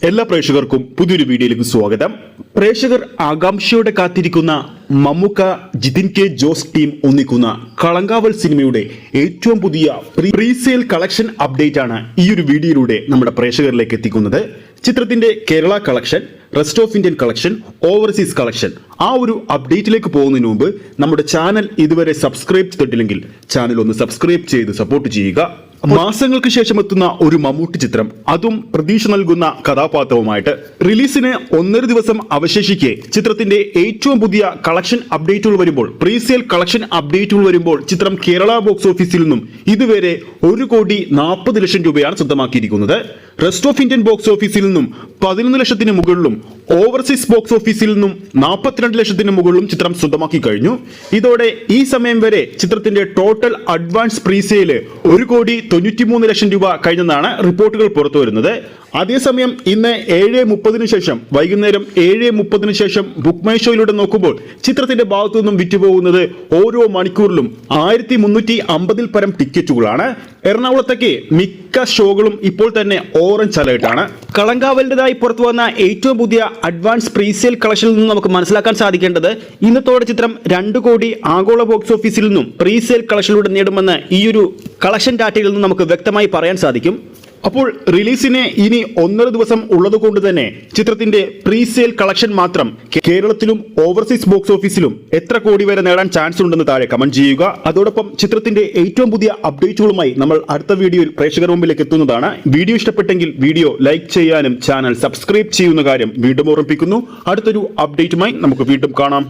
എല്ലാ പ്രേക്ഷകർക്കും പുതിയൊരു വീഡിയോയിലേക്ക് സ്വാഗതം. പ്രേക്ഷകർ ആകാംക്ഷയോടെ കാത്തിരിക്കുന്ന മമ്മൂക്ക, ജിതിൻ കെ ജോസ് ടീം ഒന്നിക്കുന്ന കളങ്കാവൽ സിനിമയുടെ ഏറ്റവും പുതിയ പ്രീസെയിൽ കളക്ഷൻ അപ്ഡേറ്റ് ആണ് ഈ ഒരു വീഡിയോയിലൂടെ നമ്മുടെ പ്രേക്ഷകരിലേക്ക് എത്തിക്കുന്നത്. ചിത്രത്തിന്റെ Kerala collection, rest of Indian collection, overseas collection, ആ ഒരു അപ്ഡേറ്റിലേക്ക് പോകുന്നതിന് മുമ്പ് നമ്മുടെ ചാനൽ ഇതുവരെ സബ്സ്ക്രൈബ് ചെയ്തിട്ടില്ലെങ്കിൽ ചാനൽ ഒന്ന് സബ്സ്ക്രൈബ് ചെയ്ത് സപ്പോർട്ട് ചെയ്യുക. മാസങ്ങൾക്ക് ശേഷം എത്തുന്ന ഒരു മമ്മൂട്ടി ചിത്രം, അതും പ്രതീക്ഷ നൽകുന്ന കഥാപാത്രവുമായിട്ട്. റിലീസിന് 1.5 ദിവസം അവശേഷിക്കെ ചിത്രത്തിന്റെ ഏറ്റവും പുതിയ കളക്ഷൻ അപ്ഡേറ്റുകൾ വരുമ്പോൾ, പ്രീസെയിൽ കളക്ഷൻ അപ്ഡേറ്റുകൾ വരുമ്പോൾ ചിത്രം കേരള ബോക്സ് ഓഫീസിൽ നിന്നും ഇതുവരെ 1,40,00,000 രൂപയാണ് സ്വന്തമാക്കിയിരിക്കുന്നത്. റെസ്റ്റ് ഓഫ് ഇന്ത്യൻ ബോക്സ് ഓഫീസിൽ നിന്നും 11 ലക്ഷത്തിന് മുകളിലും ഓവർസീസ് ബോക്സ് ഓഫീസിൽ നിന്നും 42 ലക്ഷത്തിന് മുകളിലും ചിത്രം സ്വന്തമാക്കി കഴിഞ്ഞു. ഇതോടെ ഈ സമയം വരെ ചിത്രത്തിന്റെ ടോട്ടൽ അഡ്വാൻസ് പ്രീസെയില് 1,93,00,000 രൂപ കഴിഞ്ഞെന്നാണ് റിപ്പോർട്ടുകൾ പുറത്തു വരുന്നത്. അതേസമയം ഇന്ന് 7:30 ശേഷം, വൈകുന്നേരം 7:30 ശേഷം ബുക്ക് മൈ ഷോയിലൂടെ നോക്കുമ്പോൾ ചിത്രത്തിന്റെ ഭാഗത്തു നിന്നും വിറ്റുപോകുന്നത് ഓരോ മണിക്കൂറിലും 1350 പരം ടിക്കറ്റുകളാണ്. എറണാകുളത്തേക്ക് മിക്ക ഷോകളും ഇപ്പോൾ തന്നെ ഓറഞ്ച് അലേർട്ടാണ്. കളങ്കാവലിൻ്റെതായി പുറത്തു വന്ന ഏറ്റവും പുതിയ അഡ്വാൻസ് പ്രീസെയിൽ കളക്ഷനിൽ നിന്നും നമുക്ക് മനസ്സിലാക്കാൻ സാധിക്കേണ്ടത്, ഇന്നത്തോടെ ചിത്രം 2 കോടി ആഗോള ബോക്സ് ഓഫീസിൽ നിന്നും പ്രീസെയിൽ കളക്ഷനിലൂടെ നേടുമെന്ന് ഈ ഒരു കളക്ഷൻ ഡാറ്റയിൽ നിന്നും നമുക്ക് വ്യക്തമായി പറയാൻ സാധിക്കും. അപ്പോൾ റിലീസിന് ഇനി 1.5 ദിവസം ഉള്ളതുകൊണ്ട് തന്നെ ചിത്രത്തിന്റെ പ്രീസെയിൽ കളക്ഷൻ മാത്രം കേരളത്തിലും ഓവർസീസ് ബോക്സ് ഓഫീസിലും എത്ര കോടി വരെ നേടാൻ ചാൻസ് ഉണ്ടെന്ന് താഴെ കമന്റ് ചെയ്യുക. അതോടൊപ്പം ചിത്രത്തിന്റെ ഏറ്റവും പുതിയ അപ്ഡേറ്റുകളുമായി നമ്മൾ അടുത്ത വീഡിയോയിൽ പ്രേക്ഷകർ മുമ്പിലേക്ക് എത്തുന്നതാണ്. വീഡിയോ ഇഷ്ടപ്പെട്ടെങ്കിൽ വീഡിയോ ലൈക്ക് ചെയ്യാനും ചാനൽ സബ്സ്ക്രൈബ് ചെയ്യുന്ന കാര്യം വീണ്ടും ഓർമ്മിപ്പിക്കുന്നു. അടുത്തൊരു അപ്ഡേറ്റുമായി നമുക്ക് വീണ്ടും കാണാം.